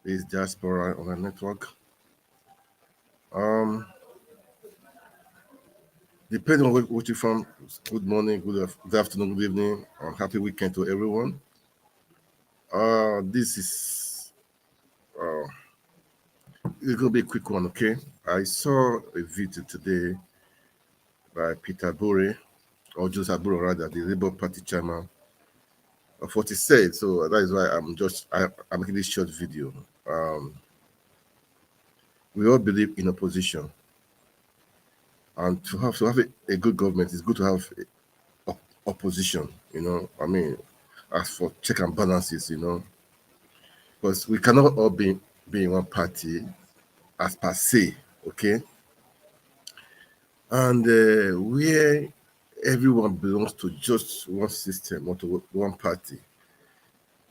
Is Diaspora on the network. Um, Depending on where you're from, good morning, good afternoon, good evening, and happy weekend to everyone. This is uh, it's gonna be a quick one, okay? I saw a video today by Peter Bure, or Julius Abure rather, the Labour Party chairman, of what he said. So that is why I'm making this short video. Um, we all believe in opposition, and to have a good government, it's good to have opposition. I mean, as for check and balances, because we cannot all be in one party as per se, okay? And where everyone belongs to just one system or to one party,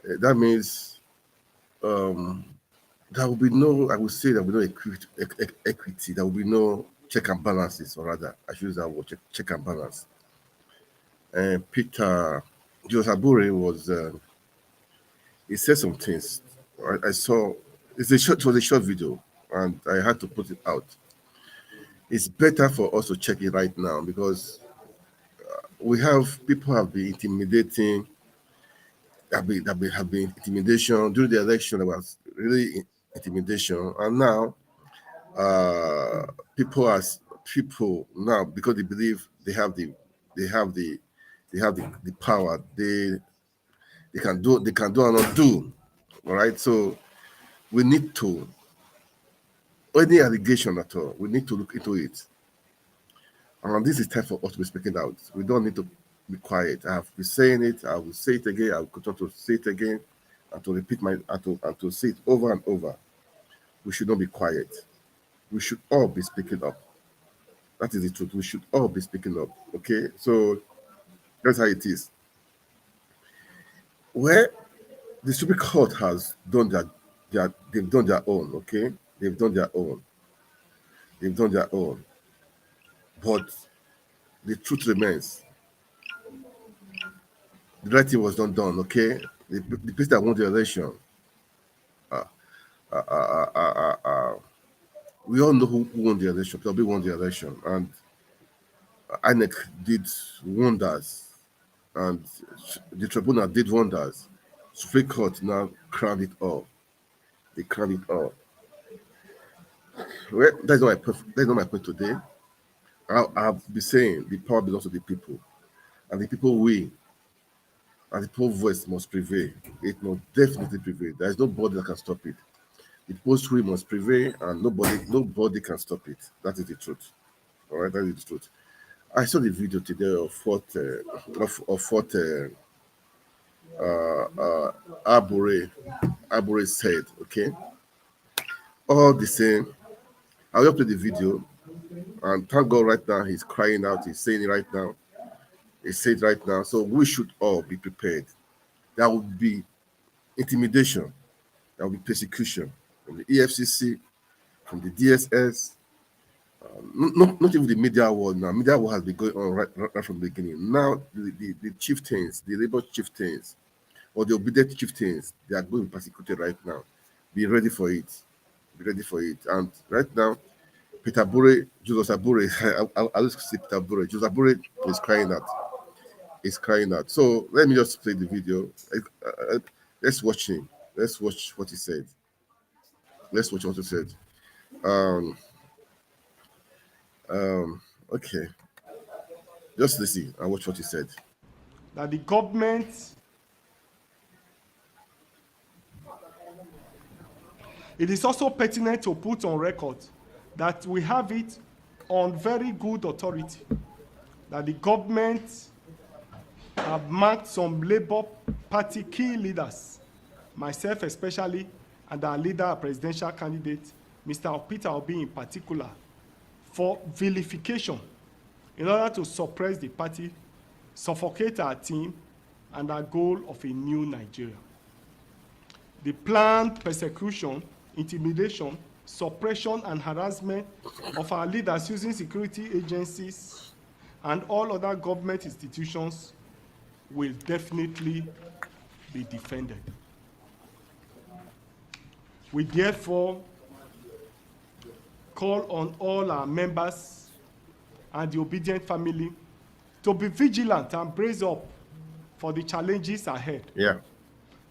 that means um, there will be no, I would say there will be no equity, there will be no check and balances, or rather, I should use that word, check and balance. Peter Josabure he said some things. I saw, it was a short video, and I had to put it out. It's better for us to check it right now because people have been intimidating, have been intimidation during the election. There was really intimidation, and now uh, people as people now, because they believe they have the the power. They can do and not do. All right, so we need to, any allegation at all, we need to look into it. And this is time for us to be speaking out. We don't need to be quiet. I have been saying it. I will say it again. I will continue to say it again, and to repeat and to say it over and over. We should not be quiet. We should all be speaking up. That is the truth. We should all be speaking up. Okay, so that's how it is. Where the Supreme Court has done they've done their own. Okay, they've done their own. They've done their own. But the truth remains. The right thing was not done. Okay, the person that won the election. Uh, uh, uh, uh, uh, uh, we all know who won the election. Probably won the election, and INEC did wonders, and the tribunal did wonders. Supreme Court now crowned it all. They crowned it all. Well, that's not my point today. I'll be saying the power belongs to the people, and the people win, and the people's voice must prevail. It must definitely prevail. There is nobody that can stop it. The people's will must prevail, and nobody can stop it. That is the truth. All right, that is the truth. I saw the video today of what Abure said. Okay, all the same, I will play the video, and thank God right now he's crying out. He's saying it right now. He said it right now. So we should all be prepared. There will be intimidation. There will be persecution from the EFCC, from the DSS. Not even the media world now. Media world has been going on right from the beginning. Now the chieftains, the labor chieftains, or the obedient chieftains, they are going to be persecuted right now. Be ready for it. Be ready for it. And right now, Peter Bure, Julius Abure, I just say Peter Bure. Julius Abure is crying out. He's crying out. So let me just play the video. Let's watch him. Let's watch what he said. Let's watch what he said. Um, okay. Just listen and watch what he said. That the government, it is also pertinent to put on record that we have it on very good authority that the government have marked some Labour Party key leaders, myself especially, and our leader, our presidential candidate, Mr. Peter Obi in particular, for vilification in order to suppress the party, suffocate our team, and our goal of a new Nigeria. The planned persecution, intimidation, suppression, and harassment of our leaders using security agencies and all other government institutions will definitely be defended. We therefore call on all our members and the Obedient family to be vigilant and brace up for the challenges ahead. Yeah.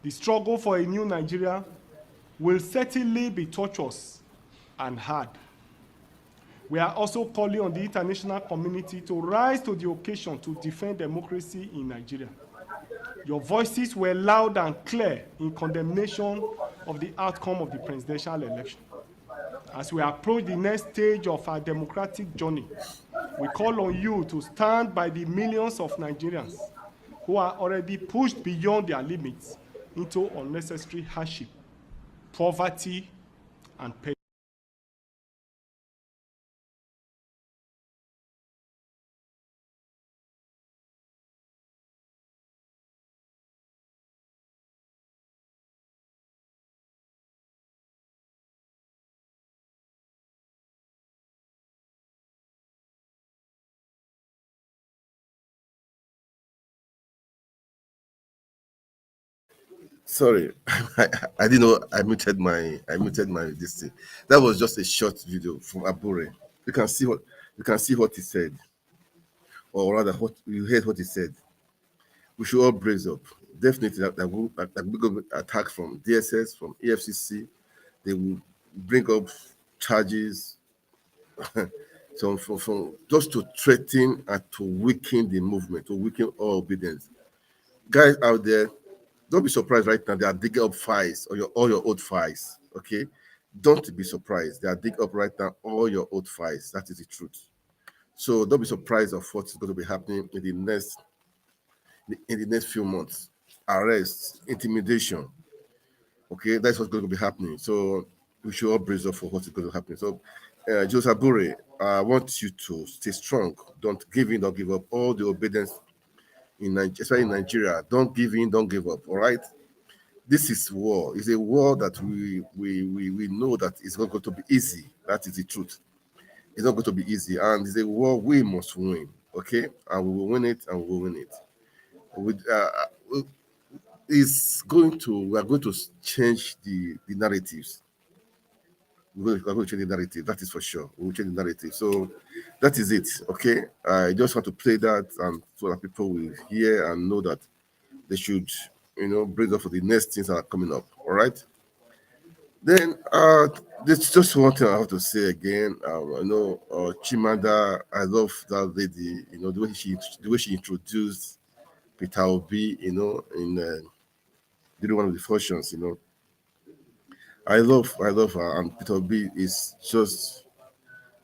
The struggle for a new Nigeria will certainly be tortuous and hard. We are also calling on the international community to rise to the occasion to defend democracy in Nigeria. Your voices were loud and clear in condemnation of the outcome of the presidential election. As we approach the next stage of our democratic journey, we call on you to stand by the millions of Nigerians who are already pushed beyond their limits into unnecessary hardship, poverty, and pain. Sorry, I didn't know I muted my this thing. That was just a short video from Abure. You can see what he said, or rather, what you heard what he said. We should all brace up. Definitely, that will attack from DSS, from EFCC. They will bring up charges, so from just to threaten and to weaken the movement, to weaken all obedience. Guys out there, don't be surprised right now. They are digging up files or all your old files. Okay, don't be surprised. They are digging up right now all your old files. That is the truth. So don't be surprised of what's going to be happening in the next few months. Arrests, intimidation. Okay, that's what's going to be happening. So we should all brace up for what's going to happen. So, Julius Abure, I want you to stay strong. Don't give in, don't give up. All the obedience in Nigeria, especially in Nigeria, don't give in, don't give up. All right. This is war. It's a war that we know that it's not going to be easy. That is the truth. It's not going to be easy, and it's a war we must win. Okay, and we will win it, and we will win it. With we are going to change the narratives. We're going to change the narrative. That is for sure. We will change the narrative. So that is it. Okay, I just want to play that, and so that people will hear and know that they should, brace up for the next things that are coming up. All right. Then there's just one thing I have to say again. Chimanda, I love that lady. The way she introduced Peter Obi. In during one of the functions. I love her, and Peter Obi is just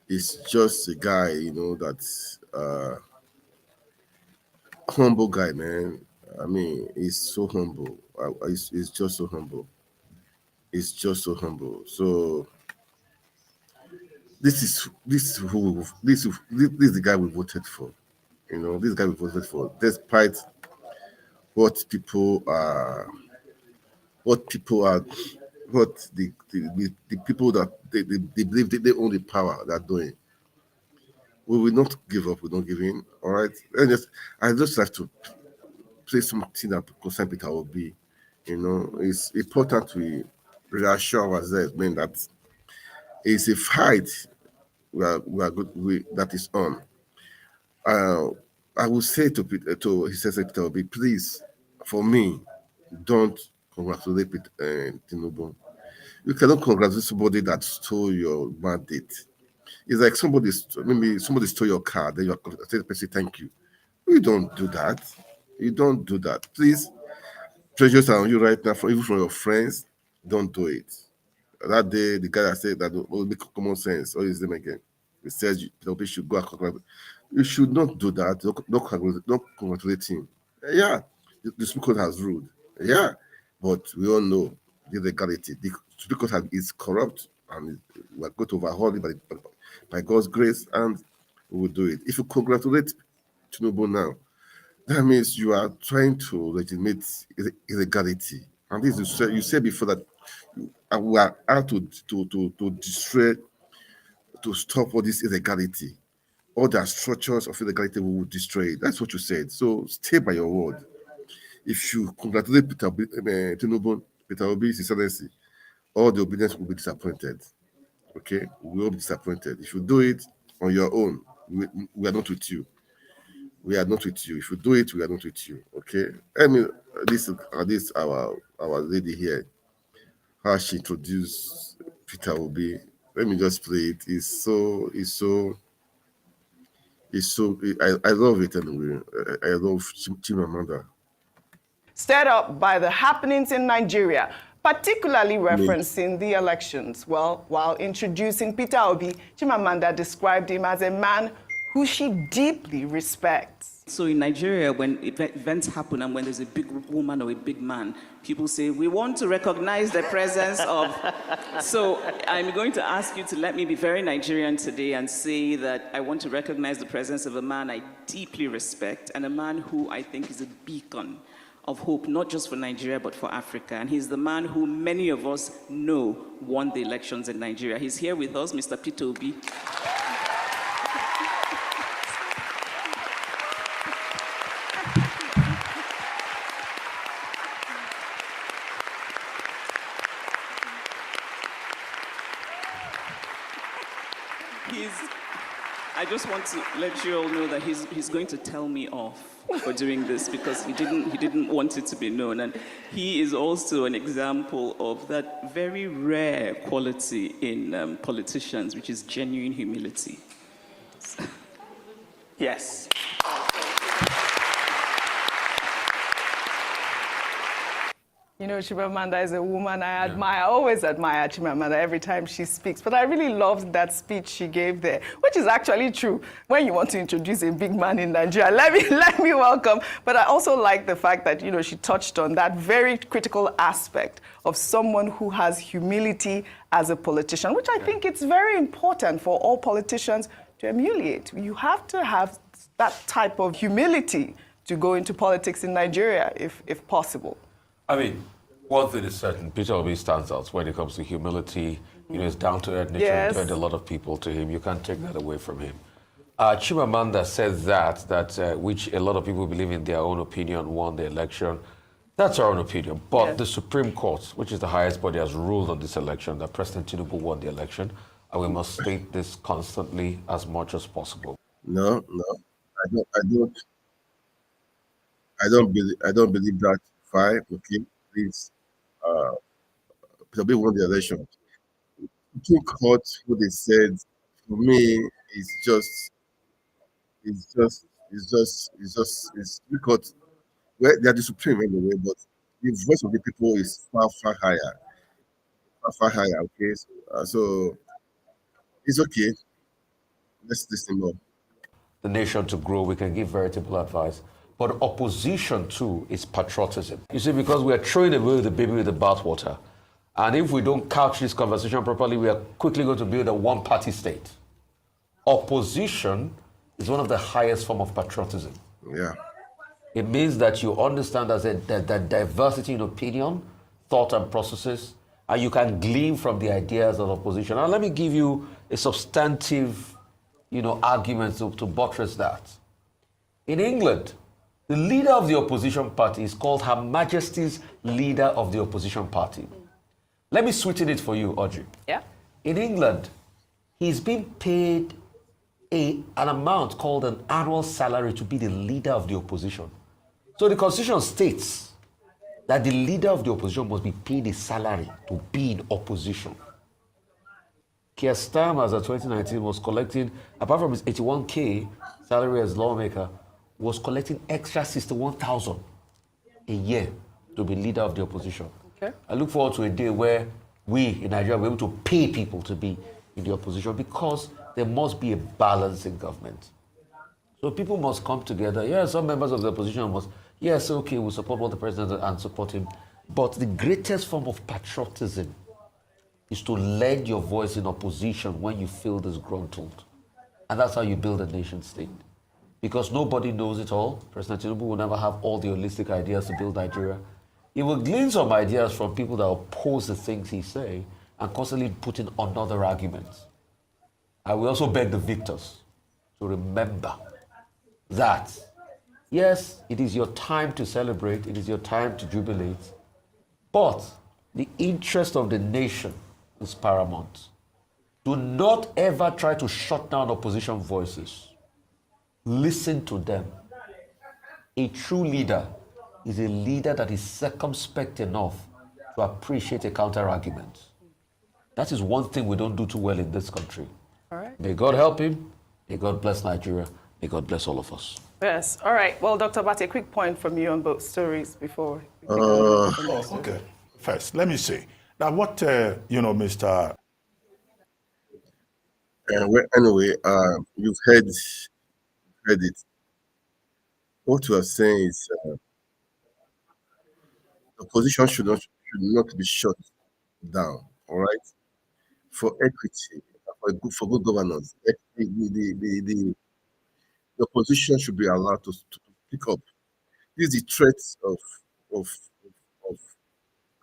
a guy. That's humble guy, man. I mean, he's so humble. He's just so humble. He's just so humble. So this is the guy we voted for. This guy we voted for, despite what people are, what people are, what the people that they believe they own the power they're doing. We will not give up. We don't give in. All right. I just have to play something that concern Peter Obi. It's important we reassure ourselves, man, that it's a fight we are good that is on. Uh, I will say to his Peter Obi, please, for me, don't congratulate Tinubu. You cannot congratulate somebody that stole your mandate. It's like maybe somebody stole your car, then you are telling the person thank you. You don't do that. You don't do that. Please, pressures are on you right now, even from your friends. Don't do it. That day, the guy that said that will make common sense. What is his name again? He says Obi should go and congratulate. You should not do that. Don't congratulate him. Yeah, the Supreme Court has ruled. Yeah, but we all know the legality. The Supreme Court is corrupt, and we are going to overhaul it by God's grace, and we will do it. If you congratulate Tinubu now, that means you are trying to legitimate illegality. And this you said before that we are out to destroy, to stop all this illegality. All the structures of illegality we will destroy it. That's what you said. So stay by your word. If you congratulate Tinubu, Peter Obi, His Excellency, all the Obidients will be disappointed. Okay, we will be disappointed. If you do it on your own, we are not with you. We are not with you. If you do it, we are not with you. Okay. I mean, this our lady here, how she introduced Peter Obi. Let me just play it. I love it anyway. I love Chimamanda. Stirred up by the happenings in Nigeria, particularly Me. referencing the elections. Well, while introducing Peter Obi, Chimamanda described him as a man who she deeply respects. So in Nigeria, when events happen and when there's a big woman or a big man, people say, we want to recognize the presence of... So I'm going to ask you to let me be very Nigerian today and say that I want to recognize the presence of a man I deeply respect and a man who I think is a beacon of hope, not just for Nigeria, but for Africa. And he's the man who many of us know won the elections in Nigeria. He's here with us, Mr. Peter Obi. I just want to let you all know that he's going to tell me off for doing this because he didn't want it to be known. And he is also an example of that very rare quality in politicians, which is genuine humility. Yes. You know, Chimamanda is a woman I admire. I always admire Chimamanda every time she speaks. But I really loved that speech she gave there, which is actually true. When you want to introduce a big man in Nigeria, let me welcome. But I also like the fact that, you know, she touched on that very critical aspect of someone who has humility as a politician, which I think it's very important for all politicians to emulate. You have to have that type of humility to go into politics in Nigeria, if possible. I mean, one thing is certain, Peter Obi stands out when it comes to humility. You know, he's down to earth nature, Yes. and a lot of people to him. You can't take that away from him. Chimamanda says that which a lot of people believe in their own opinion won the election. That's our own opinion. But Yes. the Supreme Court, which is the highest body, has ruled on this election that President Tinubu won the election, and we must state this constantly as much as possible. No, I don't believe that. Fine, okay, please. Peter Obi won the election. Supreme Court, what they said, for me, it's Supreme Court. Well, they are the supreme anyway, but the voice of the people is far higher. Okay, so it's okay. Let's listen more. The nation to grow, we can give veritable advice. But opposition too is patriotism. You see, because we are throwing away the baby with the bathwater. And if we don't couch this conversation properly, we are quickly going to build a one-party state. Opposition is one of the highest form of patriotism. Yeah. It means that you understand that diversity in opinion, thought and processes, and you can glean from the ideas of opposition. Now let me give you a substantive, argument to buttress that. In England, the leader of the opposition party is called Her Majesty's Leader of the Opposition Party. Let me sweeten it for you, Audrey. Yeah. In England, he's being paid an amount called an annual salary to be the leader of the opposition. So the constitution states that the leader of the opposition must be paid a salary to be in opposition. Keir Starmer, as of 2019, was collecting, apart from his 81K salary as lawmaker, was collecting extra 61,000 a year to be leader of the opposition. Okay. I look forward to a day where we in Nigeria will be able to pay people to be in the opposition because there must be a balance in government. So people must come together. Yeah, some members of the opposition must, yes, okay, we'll support what the president and support him. But the greatest form of patriotism is to lend your voice in opposition when you feel disgruntled. And that's how you build a nation state. Because nobody knows it all. President Tinubu will never have all the holistic ideas to build Nigeria. He will glean some ideas from people that oppose the things he say and constantly put in another argument. I will also beg the victors to remember that, yes, it is your time to celebrate, it is your time to jubilate, but The interest of the nation is paramount. Do not ever try to shut down opposition voices. Listen to them. A true leader is a leader that is circumspect enough to appreciate a counter-argument. That is one thing we don't do too well in this country. All right. May God help him. May God bless Nigeria. May God bless all of us. Yes. All right. Well, Dr. Bat, a quick point from you on both stories before we take on to the next story. Okay. First, let me say that what, Mr. Well, anyway, you've heard it. What you are saying is the opposition should not be shut down. All right, for equity, for good governance, the opposition should be allowed to speak up. This is the threat of, of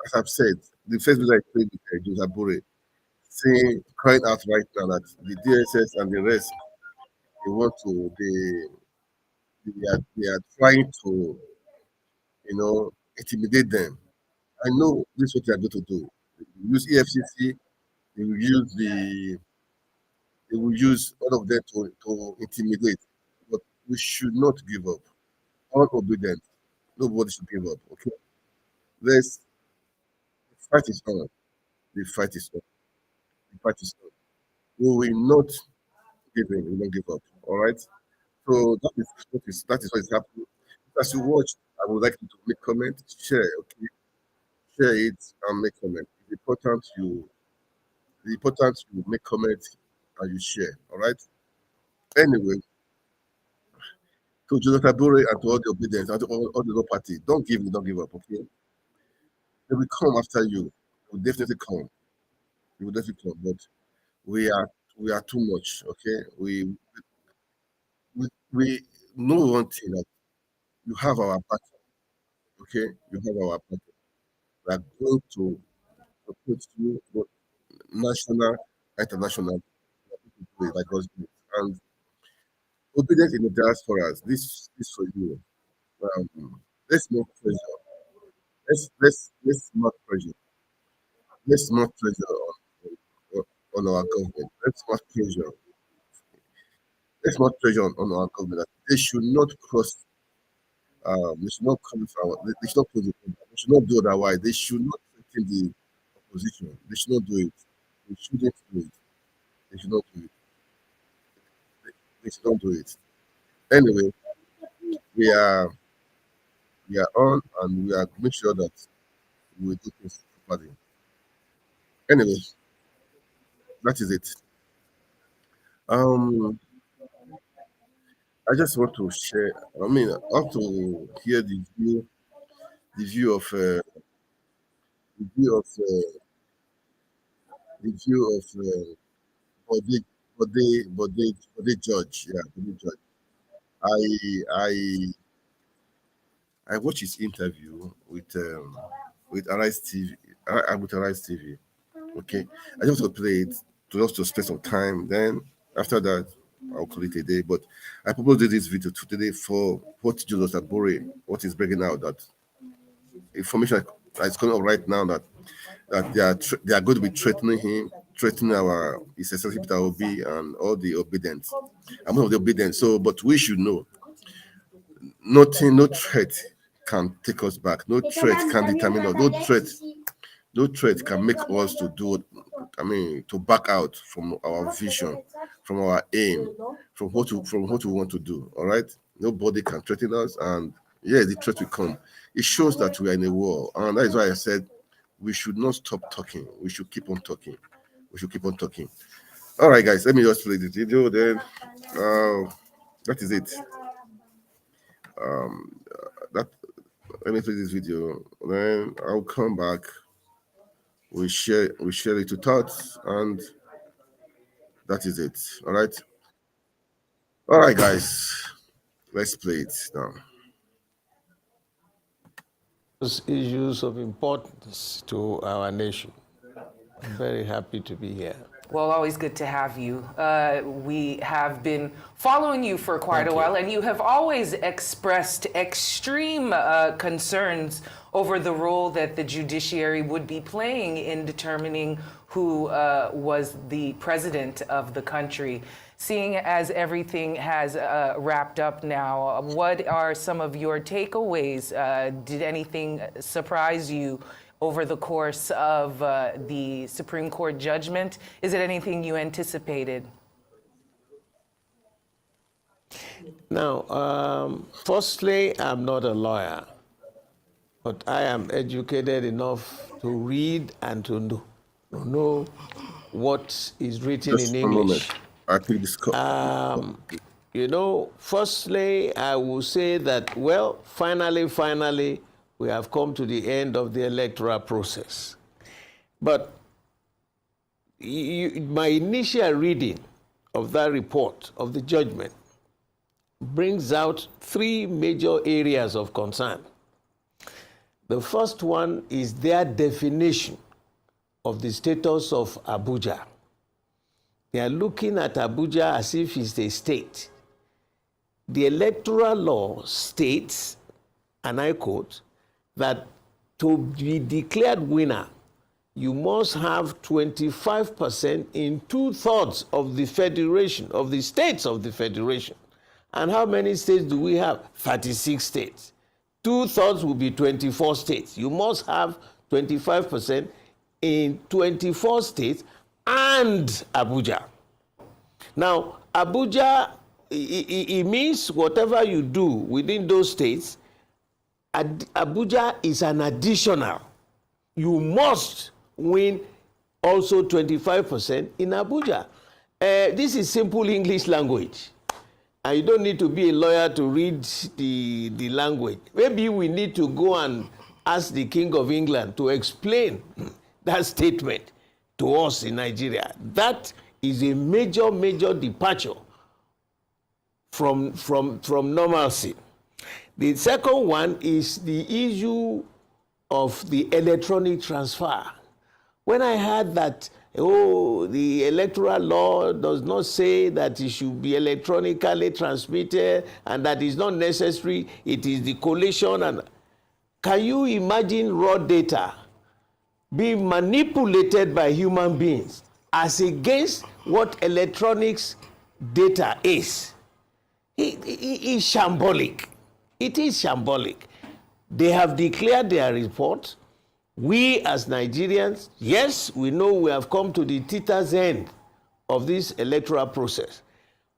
as I've said, the first video I played with Julius Abure saying, crying out right now that the DSS and the rest, they want to, they are trying to, intimidate them. I know this is what they are going to do. They will use EFCC, they will use all of them to intimidate. But we should not give up. All obedient. Nobody should give up. Okay. The fight is on. The fight is on. The fight is on. We will not give in. We will not give up. All right. So that is what is happening. As you watch, I would like you to make comment, share, okay? Share it and make comment. It's important you make comment and you share. All right. Anyway, to Julius Abure and to all the obedience and to all the other party, don't give up, okay? They will come after you. They will definitely come. They will definitely come. But we are too much, okay? We know one thing that you have our battle, okay? You have our battle. We are going to support you both national, international, like God's grace. And obedience in the diaspora, this for you. Let's not pressure. Let's not pressure. Let's not pressure on our government. Let's not pressure on our government. They should not cross. They should not cross they should not cross the border. They should not do otherwise. They should not threaten the opposition. They should not do it. They shouldn't do it. They should not do it. They should not do it. Anyway, we are on and we are make sure that we will do things properly. Anyway, that is it. I just want to share. I mean, I have to hear the view of the view of the view of Bode George. Yeah, Bode George. I watched his interview with Arise TV. With Arise TV. Okay, I just want to play it to spend some time. Then after that, I'll call it a day. But I proposed this video today for what Julius Abure, what is breaking out, that information that's coming up right now that they are going to be threatening him, threatening his excellency Peter Obi and all the obedience. I'm one of the obedience. So, but we should know, no threat can take us back. No threat can determine us. No threat can make us to back out from our vision, from our aim, from what we want to do. All right. Nobody can threaten us, and the threat will come. It shows that we are in a war, and that is why I said we should not stop talking. We should keep on talking. All right, guys. Let me just play the video. Then, that is it. Let me play this video. Then I'll come back. We share little thoughts, and that is it. All right, guys. Let's play it now. Issues of importance to our nation. I'm very happy to be here. Well, always good to have you. We have been following you for quite a while, and you have always expressed extreme concerns over the role that the judiciary would be playing in determining who was the president of the country. Seeing as everything has wrapped up now, what are some of your takeaways? Did anything surprise you over the course of the Supreme Court judgment? Is it anything you anticipated? Now, firstly, I'm not a lawyer, but I am educated enough to read and to know what is written Just in a moment. English. I think this call. You know, firstly, I will say that, well, finally, we have come to the end of the electoral process. But my initial reading of that report, of the judgment, brings out three major areas of concern. The first one is their definition of the status of Abuja. They are looking at Abuja as if it's a state. The electoral law states, and I quote, that to be declared winner, you must have 25% in 2/3 of the federation, of the states of the federation. And how many states do we have? 36 states. 2/3 will be 24 states. You must have 25% in 24 states and Abuja. Now, Abuja, it means whatever you do within those states, Abuja is an additional. You must win also 25% in Abuja. This is simple English language. And you don't need to be a lawyer to read the language. Maybe we need to go and ask the King of England to explain that statement to us in Nigeria. That is a major departure from normalcy. The second one is the issue of the electronic transfer. When I heard that, the electoral law does not say that it should be electronically transmitted and that is not necessary, it is the collation. And can you imagine raw data being manipulated by human beings as against what electronics data is? It is shambolic. It is shambolic. They have declared their report. We as Nigerians, yes, we know we have come to the teeter's end of this electoral process.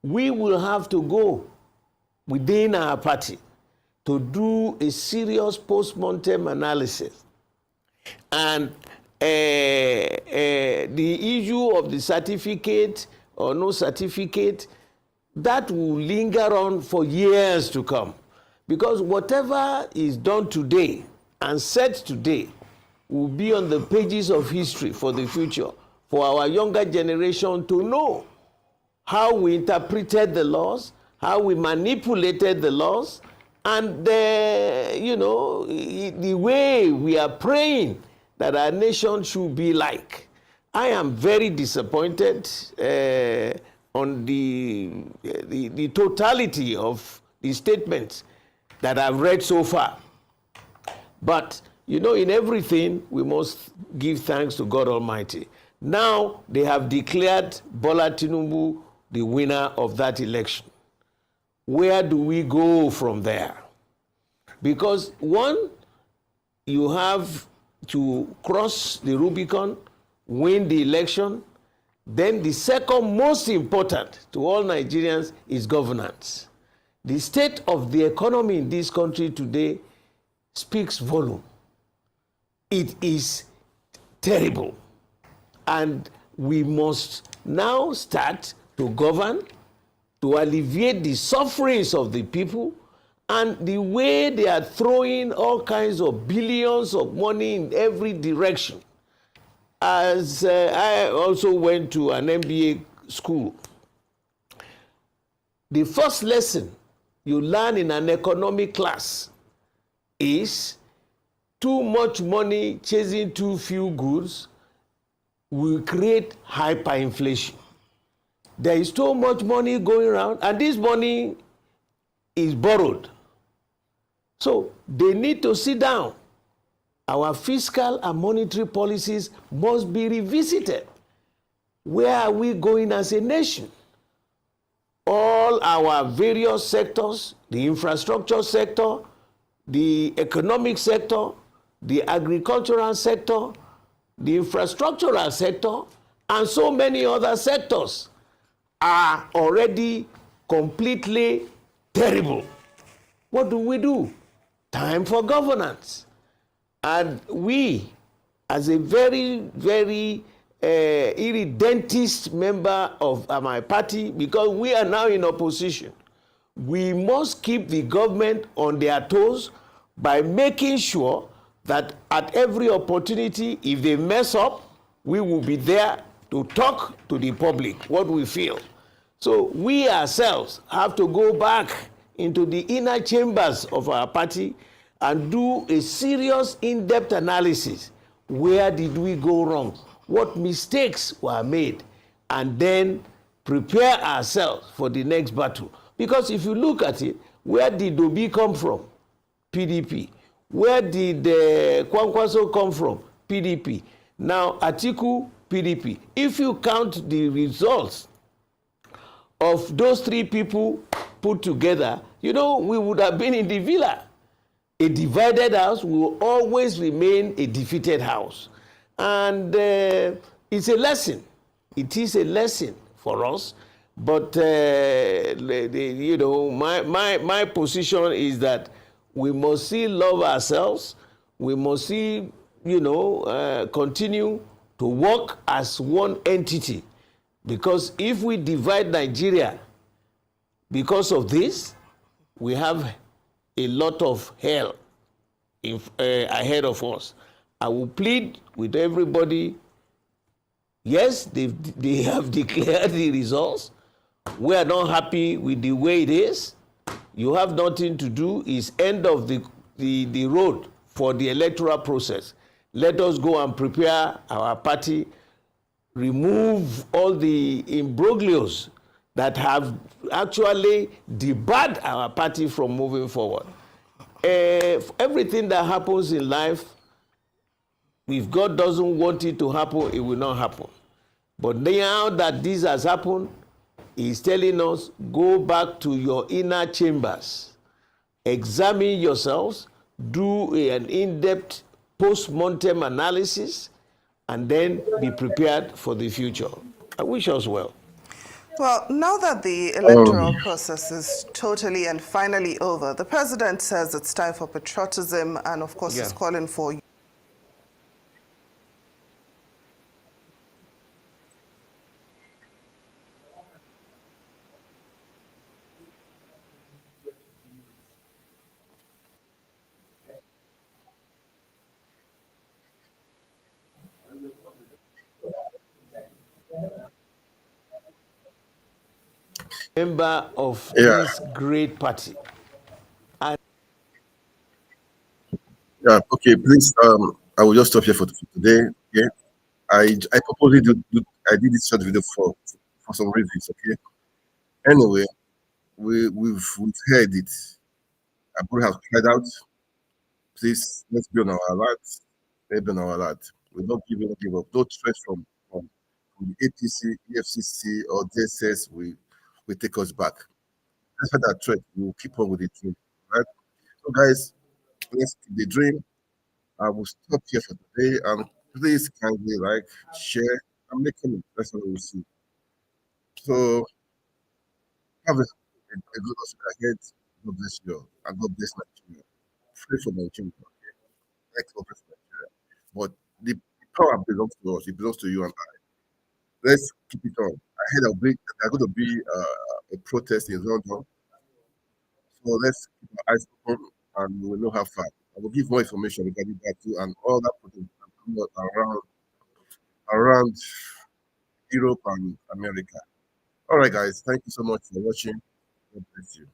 We will have to go within our party to do a serious post-mortem analysis. And the issue of the certificate or no certificate, that will linger on for years to come. Because whatever is done today and said today will be on the pages of history for the future, for our younger generation to know how we interpreted the laws, how we manipulated the laws, and the way we are praying that our nation should be like. I am very disappointed on the totality of the statements that I've read so far. But, in everything, we must give thanks to God Almighty. Now, they have declared Bola Tinubu the winner of that election. Where do we go from there? Because one, you have to cross the Rubicon, win the election. Then the second most important to all Nigerians is governance. The state of the economy in this country today speaks volume. It is terrible. And we must now start to govern, to alleviate the sufferings of the people, and the way they are throwing all kinds of billions of money in every direction. As I also went to an MBA school, the first lesson you learn in an economic class is too much money chasing too few goods will create hyperinflation. There is so much money going around, and this money is borrowed. So they need to sit down. Our fiscal and monetary policies must be revisited. Where are we going as a nation? All our various sectors, the infrastructure sector, the economic sector, the agricultural sector, the infrastructural sector, and so many other sectors are already completely terrible. What do? Time for governance. And we, as a very, very irredentist member of my party, because we are now in opposition, we must keep the government on their toes by making sure that at every opportunity, if they mess up, we will be there to talk to the public what we feel. So we ourselves have to go back into the inner chambers of our party and do a serious in-depth analysis. Where did we go wrong? What mistakes were made? And then prepare ourselves for the next battle. Because if you look at it, where did Obi come from? PDP. Where did Kwankwaso come from? PDP. Now Atiku, PDP. If you count the results of those three people put together, you know, we would have been in the villa. A divided house will always remain a defeated house. And it's a lesson. It is a lesson for us. But, you know, my position is that we must still love ourselves. We must still, you know, continue to work as one entity. Because if we divide Nigeria because of this, we have a lot of hell ahead of us. I will plead with everybody. Yes, they have declared the results. We are not happy with the way it is. You have nothing to do. It's end of the road for the electoral process. Let us go and prepare our party, remove all the imbroglios that have actually debarred our party from moving forward. Everything that happens in life, if God doesn't want it to happen, it will not happen. But now that this has happened, He's telling us, go back to your inner chambers, examine yourselves, do an in-depth post-mortem analysis, and then be prepared for the future. I wish us well. Well, now that the electoral process is totally and finally over, the president says it's time for patriotism and, of course, is calling for member of this great party. Yeah, okay, please, I will just stop here for today. Okay, I purposely I did this short video for some reasons. Okay, anyway, we've heard it. Abure has cried out. Please, let's be on our alert. Let's be on our alert. We don't give up. No threat from the APC, EFCC, or DSS will take us back. Despite that threat, we will keep on with the dream. Right? So, guys, let's keep the dream. I will stop here for today, and please kindly like, share, and make comments. That's what we will see. So, have a good week ahead. God bless you all, and God bless Nigeria. Pray for Nigeria. Okay? Thank God for Nigeria. But the power belongs to us. It belongs to you and I. Let's keep it on. I heard there's going to be a protest in London. So let's keep our eyes open and we will know how far. I will give more information regarding that too and all that around Europe and America. All right, guys. Thank you so much for watching. God bless you.